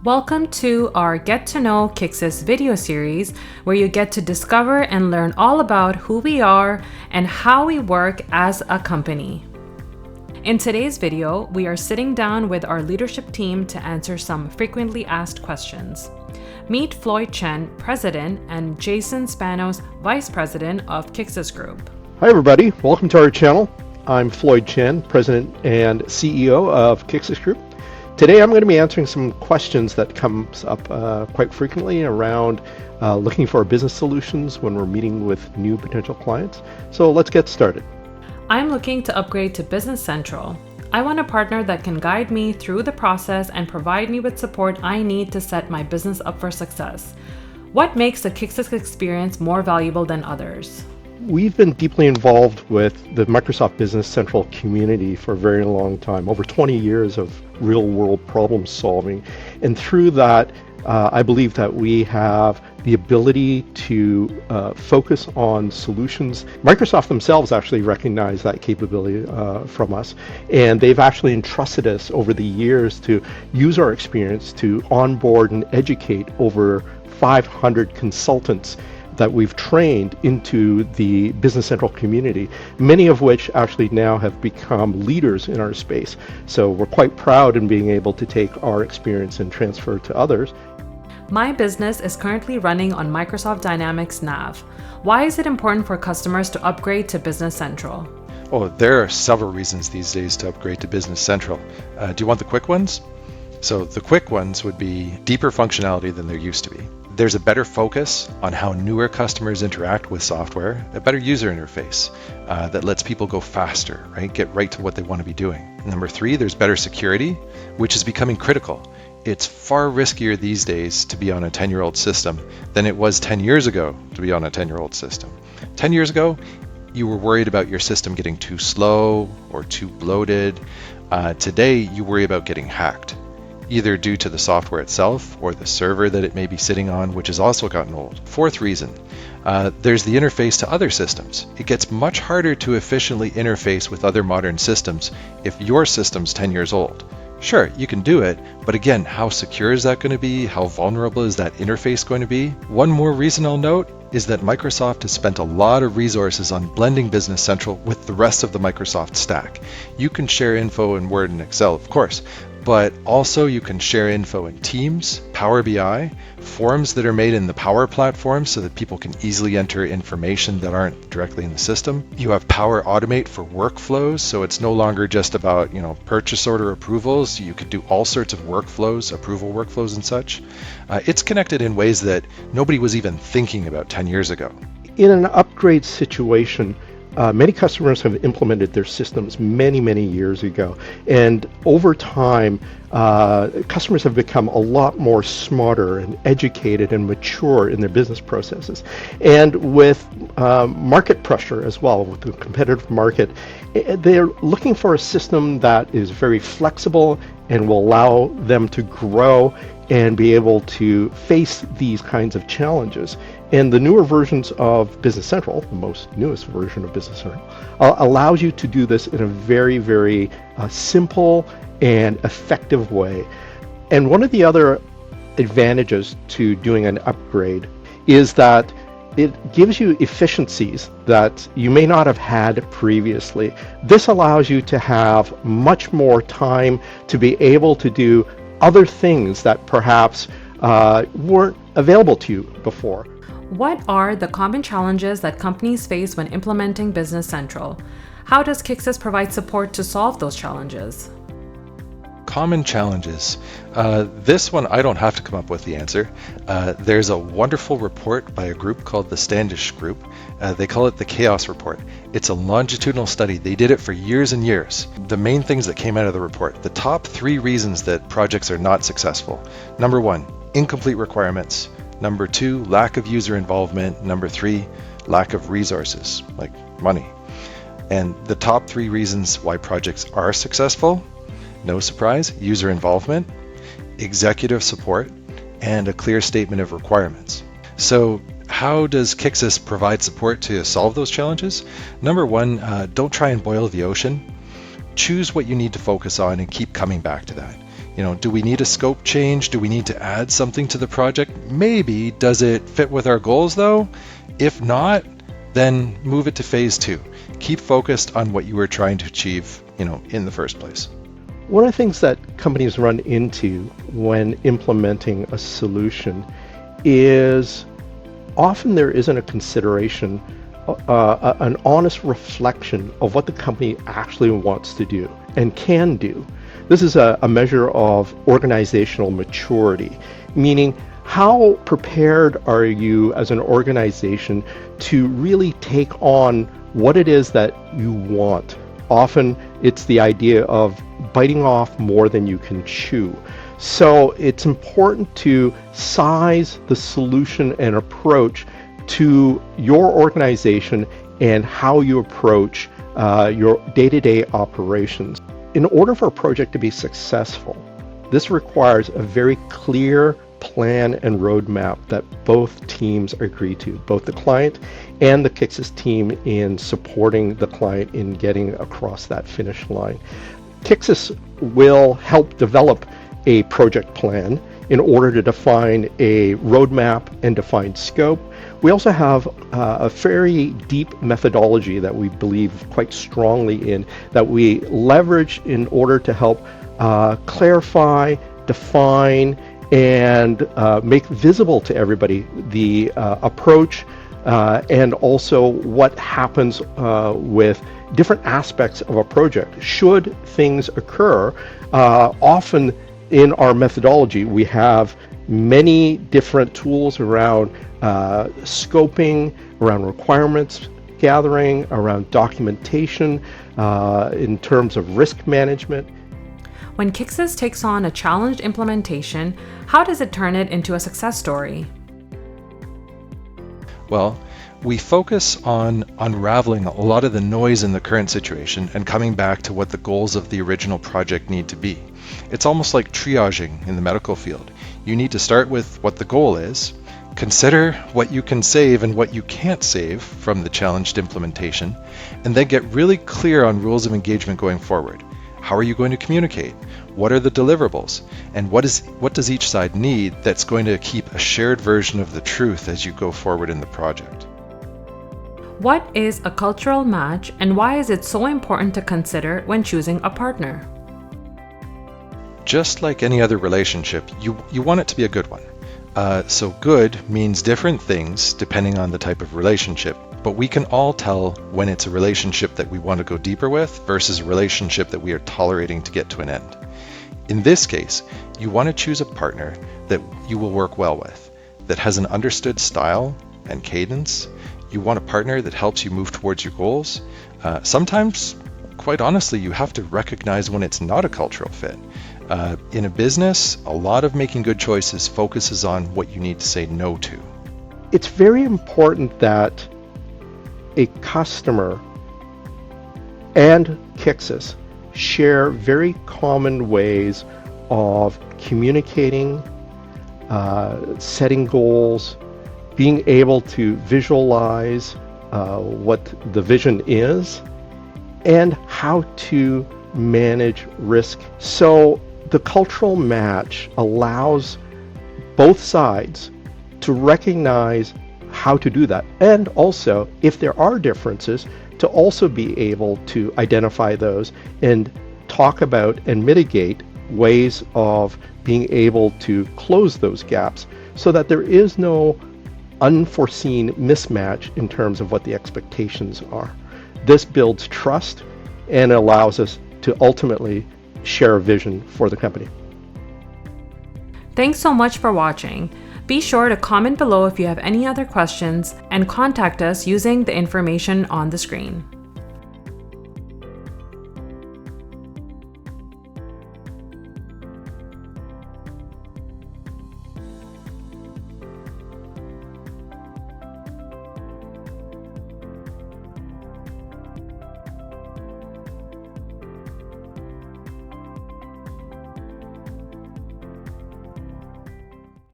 Welcome to our Get to Know Qixas video series, where you get to discover and learn all about who we are and how we work as a company. In today's video, we are sitting down with our leadership team to answer some frequently asked questions. Meet Floyd Chen, President, and Jason Spanos, Vice President of Qixas Group. Hi everybody, welcome to our channel. I'm Floyd Chen, President and CEO of Qixas Group. Today I'm going to be answering some questions that comes up quite frequently around looking for business solutions when we're meeting with new potential clients. So let's get started. I'm looking to upgrade to Business Central. I want a partner that can guide me through the process and provide me with support I need to set my business up for success. What makes the Qixas experience more valuable than others? We've been deeply involved with the Microsoft Business Central community for a very long time, over 20 years of real-world problem solving. And through that, I believe that we have the ability to focus on solutions. Microsoft themselves actually recognize that capability from us, and they've actually entrusted us over the years to use our experience to onboard and educate over 500 consultants that we've trained into the Business Central community, many of which actually now have become leaders in our space. So we're quite proud in being able to take our experience and transfer it to others. My business is currently running on Microsoft Dynamics Nav. Why is it important for customers to upgrade to Business Central? Oh, there are several reasons these days to upgrade to Business Central. Do you want the quick ones? So the quick ones would be deeper functionality than there used to be. There's a better focus on how newer customers interact with software, a better user interface that lets people go faster, right? Get right to what they want to be doing. Number 3, there's better security, which is becoming critical. It's far riskier these days to be on a 10-year-old system than it was 10 years ago to be on a 10-year-old system. 10 years ago, you were worried about your system getting too slow or too bloated. Today, you worry about getting hacked, either due to the software itself or the server that it may be sitting on, which has also gotten old. 4th reason, there's the interface to other systems. It gets much harder to efficiently interface with other modern systems if your system's 10 years old. Sure, you can do it, but again, how secure is that going to be? How vulnerable is that interface going to be? One more reason I'll note is that Microsoft has spent a lot of resources on blending Business Central with the rest of the Microsoft stack. You can share info in Word and Excel, of course, but also you can share info in Teams, Power BI, forms that are made in the Power Platform so that people can easily enter information that aren't directly in the system. You have Power Automate for workflows, so it's no longer just about, purchase order approvals. You could do all sorts of workflows, approval workflows and such. It's connected in ways that nobody was even thinking about 10 years ago. In an upgrade situation, many customers have implemented their systems many years ago, and over time customers have become a lot more smarter and educated and mature in their business processes. And with market pressure as well, with the competitive market, they're looking for a system that is very flexible and will allow them to grow and be able to face these kinds of challenges. And the newer versions of Business Central, the most newest version of Business Central, allows you to do this in a very simple and effective way. And one of the other advantages to doing an upgrade is that it gives you efficiencies that you may not have had previously. This allows you to have much more time to be able to do other things that perhaps weren't available to you before. What are the common challenges that companies face when implementing Business Central? How does Qixas provide support to solve those challenges? Common challenges. This one I don't have to come up with the answer. There's a wonderful report by a group called the Standish Group. They call it the Chaos Report. It's a longitudinal study. They did it for years and years. The main things that came out of the report, the top 3 reasons that projects are not successful. Number 1, incomplete requirements. Number 2, lack of user involvement. Number 3, lack of resources, like money. And the top 3 reasons why projects are successful, no surprise, user involvement, executive support, and a clear statement of requirements. So how does Qixas provide support to solve those challenges? Number 1, don't try and boil the ocean. Choose what you need to focus on and keep coming back to that. Do we need a scope change? Do we need to add something to the project? Maybe. Does it fit with our goals though? If not, then move it to phase 2. Keep focused on what you were trying to achieve, in the first place. One of the things that companies run into when implementing a solution is often there isn't a consideration, an honest reflection of what the company actually wants to do and can do. This is a measure of organizational maturity, meaning how prepared are you as an organization to really take on what it is that you want? Often it's the idea of biting off more than you can chew. So it's important to size the solution and approach to your organization and how you approach your day-to-day operations. In order for a project to be successful, this requires a very clear plan and roadmap that both teams agree to, both the client and the Qixas team in supporting the client in getting across that finish line. Qixas will help develop a project plan in order to define a roadmap and define scope. We also have a very deep methodology that we believe quite strongly in, that we leverage in order to help clarify, define, and make visible to everybody the approach and also what happens with different aspects of a project. Should things occur, often in our methodology, we have many different tools around scoping, around requirements gathering, around documentation, in terms of risk management. When Qixas takes on a challenged implementation, how does it turn it into a success story? Well, we focus on unraveling a lot of the noise in the current situation and coming back to what the goals of the original project need to be. It's almost like triaging in the medical field. You need to start with what the goal is, consider what you can save and what you can't save from the challenged implementation, and then get really clear on rules of engagement going forward. How are you going to communicate? What are the deliverables? And what does each side need that's going to keep a shared version of the truth as you go forward in the project? What is a cultural match, and why is it so important to consider when choosing a partner? Just like any other relationship, you want it to be a good one. So good means different things depending on the type of relationship, but we can all tell when it's a relationship that we want to go deeper with versus a relationship that we are tolerating to get to an end. In this case, you want to choose a partner that you will work well with, that has an understood style and cadence. You want a partner that helps you move towards your goals. Sometimes, quite honestly, you have to recognize when it's not a cultural fit. In a business, a lot of making good choices focuses on what you need to say no to. It's very important that a customer and Qixas share very common ways of communicating, setting goals, being able to visualize what the vision is, and how to manage risk. So the cultural match allows both sides to recognize how to do that, and also, if there are differences, to also be able to identify those and talk about and mitigate ways of being able to close those gaps so that there is no unforeseen mismatch in terms of what the expectations are. This builds trust and allows us to ultimately share a vision for the company. Thanks so much for watching. Be sure to comment below if you have any other questions and contact us using the information on the screen.